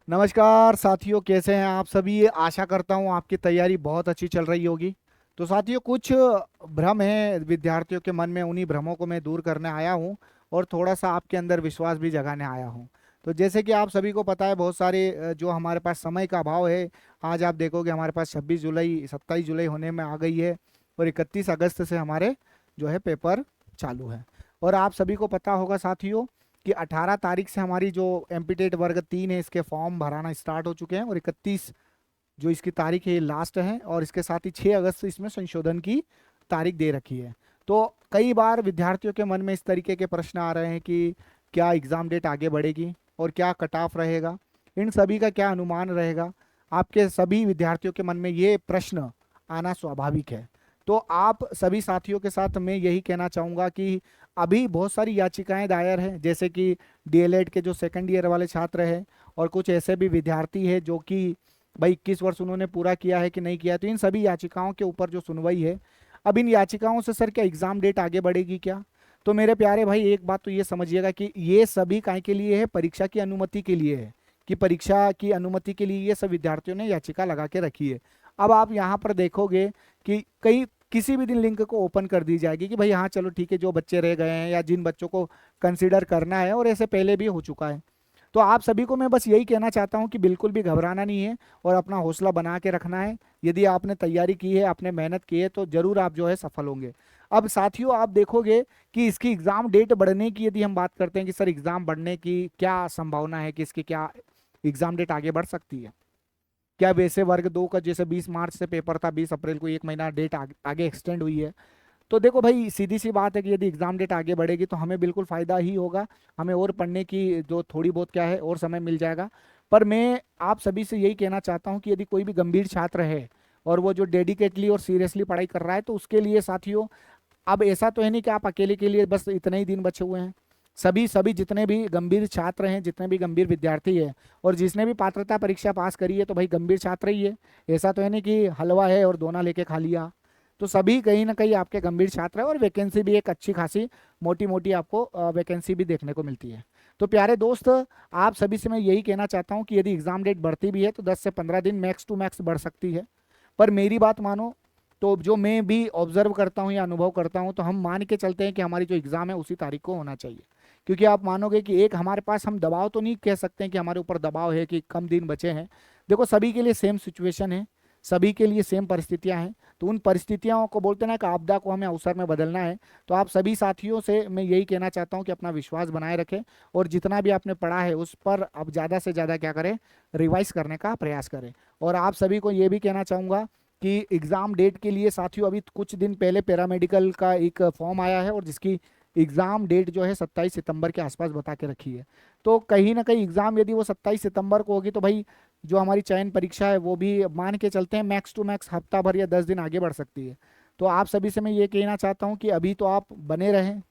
नमस्कार साथियों, कैसे हैं आप सभी। आशा करता हूं आपकी तैयारी बहुत अच्छी चल रही होगी। तो साथियों, कुछ भ्रम है विद्यार्थियों के मन में, उन्हीं भ्रमों को मैं दूर करने आया हूं और थोड़ा सा आपके अंदर विश्वास भी जगाने आया हूं। तो जैसे कि आप सभी को पता है, बहुत सारे जो हमारे पास समय का अभाव है। आज आप देखोगे हमारे पास 26 जुलाई 27 जुलाई होने में आ गई है और 31 अगस्त से हमारे जो है पेपर चालू है। और आप सभी को पता होगा साथियों कि 18 तारीख से हमारी जो एमपीटेट वर्ग 3 है, इसके फॉर्म भराना स्टार्ट हो चुके हैं और 31 जो इसकी तारीख है ये लास्ट है। और इसके साथ ही 6 अगस्त से इसमें संशोधन की तारीख दे रखी है। तो कई बार विद्यार्थियों के मन में इस तरीके के प्रश्न आ रहे हैं कि क्या एग्ज़ाम डेट आगे बढ़ेगी और क्या कट ऑफ रहेगा, इन सभी का क्या अनुमान रहेगा। आपके सभी विद्यार्थियों के मन में ये प्रश्न आना स्वाभाविक है। तो आप सभी साथियों के साथ मैं यही कहना चाहूँगा कि अभी बहुत सारी याचिकाएं दायर हैं, जैसे कि डीएलएड के जो सेकंड ईयर वाले छात्र हैं और कुछ ऐसे भी विद्यार्थी हैं जो कि भाई 21 वर्ष उन्होंने पूरा किया है कि नहीं किया। तो इन सभी याचिकाओं के ऊपर जो सुनवाई है, अब इन याचिकाओं से सर क्या एग्जाम डेट आगे बढ़ेगी क्या। तो मेरे प्यारे भाई, एक बात तो ये समझिएगा कि ये सभी काय के लिए है, परीक्षा की अनुमति के लिए है। कि परीक्षा की अनुमति के लिए ये सब विद्यार्थियों ने याचिका लगा के रखी है। अब आप यहाँ पर देखोगे कि कई किसी भी दिन लिंक को ओपन कर दी जाएगी कि भाई हाँ चलो ठीक है, जो बच्चे रह गए हैं या जिन बच्चों को कंसिडर करना है, और ऐसे पहले भी हो चुका है। तो आप सभी को मैं बस यही कहना चाहता हूँ कि बिल्कुल भी घबराना नहीं है और अपना हौसला बना के रखना है। यदि आपने तैयारी की है, आपने मेहनत की है, तो जरूर आप जो है सफल होंगे। अब साथियों, आप देखोगे कि इसकी एग्जाम डेट बढ़ने की यदि हम बात करते हैं कि सर एग्जाम बढ़ने की क्या संभावना है, कि इसकी क्या एग्जाम डेट आगे बढ़ सकती है। क्या वैसे वर्ग 2 का जैसे 20 मार्च से पेपर था, 20 अप्रैल को एक महीना डेट आगे एक्सटेंड हुई है। तो देखो भाई, सीधी सी बात है कि यदि एग्जाम डेट आगे बढ़ेगी तो हमें बिल्कुल फायदा ही होगा। हमें और पढ़ने की जो थोड़ी बहुत क्या है और समय मिल जाएगा। पर मैं आप सभी से यही कहना चाहता हूँ कि यदि कोई भी गंभीर छात्र है और वो जो डेडिकेटली और सीरियसली पढ़ाई कर रहा है, तो उसके लिए साथियों, अब ऐसा तो है नहीं कि आप अकेले के लिए बस इतने ही दिन बचे हुए हैं। सभी सभी जितने भी गंभीर छात्र हैं, जितने भी गंभीर विद्यार्थी हैं और जिसने भी पात्रता परीक्षा पास करी है, तो भाई गंभीर छात्र ही है। ऐसा तो है नहीं कि हलवा है और दोना लेके खा लिया। तो सभी कहीं ना कहीं आपके गंभीर छात्र है और वैकेंसी भी एक अच्छी खासी मोटी मोटी आपको वैकेंसी भी देखने को मिलती है। तो प्यारे दोस्त, आप सभी से मैं यही कहना चाहता हूँ कि यदि एग्जाम डेट बढ़ती भी है तो 10 से 15 दिन मैक्स टू मैक्स बढ़ सकती है। पर मेरी बात मानो, तो जो मैं भी ऑब्जर्व करता हूँ या अनुभव करता हूँ, तो हम मान के चलते हैं कि हमारी जो एग्ज़ाम है उसी तारीख को होना चाहिए। क्योंकि आप मानोगे कि एक हमारे पास, हम दबाव तो नहीं कह सकते हैं कि हमारे ऊपर दबाव है कि कम दिन बचे हैं। देखो, सभी के लिए सेम सिचुएशन है, सभी के लिए सेम परिस्थितियां हैं। तो उन परिस्थितियों को बोलते ना कि आपदा को हमें अवसर में बदलना है। तो आप सभी साथियों से मैं यही कहना चाहता हूँ कि अपना विश्वास बनाए रखें और जितना भी आपने पढ़ा है उस पर अब ज़्यादा से ज़्यादा क्या करें, रिवाइज करने का प्रयास करें। और आप सभी को ये भी कहना चाहूँगा कि एग्ज़ाम डेट के लिए साथियों, अभी कुछ दिन पहले पैरामेडिकल का एक फॉर्म आया है और जिसकी एग्ज़ाम डेट जो है 27 सितंबर के आसपास बता के रखी है। तो कहीं ना कहीं एग्ज़ाम यदि वो 27 सितंबर को होगी, तो भाई जो हमारी चयन परीक्षा है वो भी मान के चलते हैं मैक्स टू मैक्स हफ्ता भर या 10 दिन आगे बढ़ सकती है। तो आप सभी से मैं ये कहना चाहता हूँ कि अभी तो आप बने रहें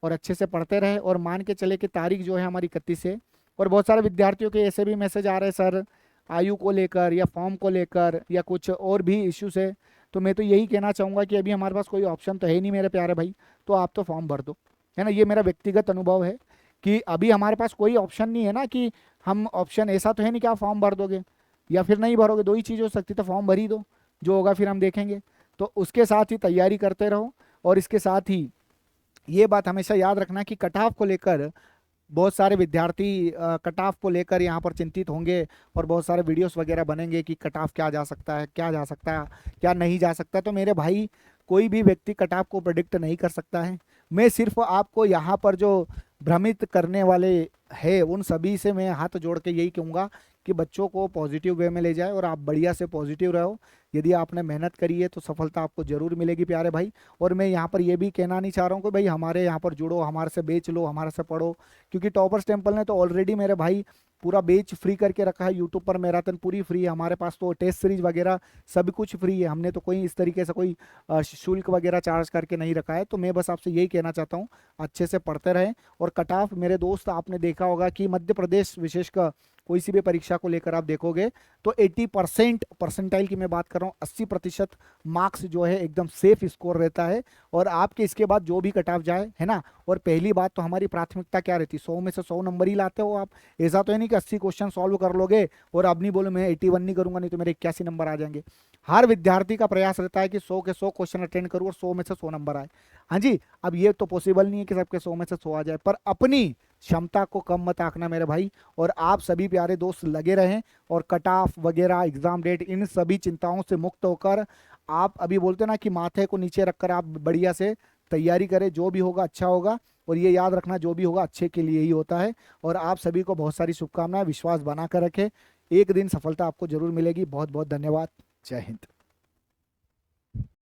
और अच्छे से पढ़ते रहें और मान के चले कि तारीख जो है हमारी 31 है। और बहुत सारे विद्यार्थियों के ऐसे भी मैसेज आ रहे हैं सर, आयु को लेकर या फॉर्म को लेकर या कुछ और भी इश्यूज है। तो मैं तो यही कहना चाहूँगा कि अभी हमारे पास कोई ऑप्शन तो है नहीं मेरे प्यारे भाई, तो आप तो फॉर्म भर दो। है ना, ये मेरा व्यक्तिगत अनुभव है कि अभी हमारे पास कोई ऑप्शन नहीं है ना, कि हम ऑप्शन ऐसा तो है नहीं कि आप फॉर्म भर दोगे या फिर नहीं भरोगे, दो ही चीज़ हो सकती, तो फॉर्म भर ही दो, जो होगा फिर हम देखेंगे। तो उसके साथ ही तैयारी करते रहो। और इसके साथ ही ये बात हमेशा याद रखना कि कट ऑफ को लेकर बहुत सारे विद्यार्थी कट ऑफ को लेकर यहाँ पर चिंतित होंगे और बहुत सारे वीडियोस वगैरह बनेंगे कि कट ऑफ क्या जा सकता है, क्या जा सकता है, क्या नहीं जा सकता। तो मेरे भाई, कोई भी व्यक्ति कट ऑफ को प्रेडिक्ट नहीं कर सकता है। मैं सिर्फ आपको यहाँ पर जो भ्रमित करने वाले हैं उन सभी से मैं हाथ जोड़ के यही कहूँगा कि बच्चों को पॉजिटिव वे में ले जाए और आप बढ़िया से पॉजिटिव रहो। यदि आपने मेहनत करी है तो सफलता आपको जरूर मिलेगी प्यारे भाई। और मैं यहाँ पर ये भी कहना नहीं चाह रहा हूँ कि भाई हमारे यहाँ पर जुड़ो, हमारे से बेच लो, हमारे से पढ़ो। क्योंकि टॉपर्स टेम्पल ने तो ऑलरेडी मेरे भाई पूरा बेच फ्री करके रखा है। यूट्यूब पर मैराथन पूरी फ्री है, हमारे पास तो टेस्ट सीरीज वगैरह सब कुछ फ्री है। हमने तो कोई इस तरीके से कोई शुल्क वगैरह चार्ज करके नहीं रखा है। तो मैं बस आपसे यही कहना चाहता हूँ, अच्छे से पढ़ते रहें। और कट ऑफ मेरे दोस्त, आपने देखा होगा कि मध्य प्रदेश विशेषकर कोई सी भी परीक्षा को लेकर आप देखोगे तो 80% परसेंटाइल की मैं बात कर रहा हूँ, 80% मार्क्स जो है एकदम सेफ स्कोर रहता है। और आपके इसके बाद जो भी कट ऑफ जाए, है ना। और पहली बात तो हमारी प्राथमिकता क्या रहती है, 100 में से 100 नंबर ही लाते हो आप। ऐसा तो है नहीं कि 80 क्वेश्चन सॉल्व कर लोगे और अब नहीं बोलो मैं 81 नहीं करूंगा, नहीं तो मेरे 81 नंबर आ जाएंगे। हर विद्यार्थी का प्रयास रहता है कि 100 के 100 क्वेश्चन अटेंड करूँ और 100 में से 100 नंबर आए। हाँ जी। अब ये तो पॉसिबल नहीं है कि सबके 100 में से 100 आ जाए, पर अपनी क्षमता को कम मत आंकना मेरे भाई। और आप सभी प्यारे दोस्त लगे रहें और कट ऑफ वगैरह, एग्जाम डेट, इन सभी चिंताओं से मुक्त होकर आप अभी बोलते ना कि माथे को नीचे रखकर आप बढ़िया से तैयारी करें। जो भी होगा अच्छा होगा, और ये याद रखना जो भी होगा अच्छे के लिए ही होता है। और आप सभी को बहुत सारी शुभकामनाएं, विश्वास बनाकर रखें, एक दिन सफलता आपको जरूर मिलेगी। बहुत बहुत धन्यवाद। जय हिंद।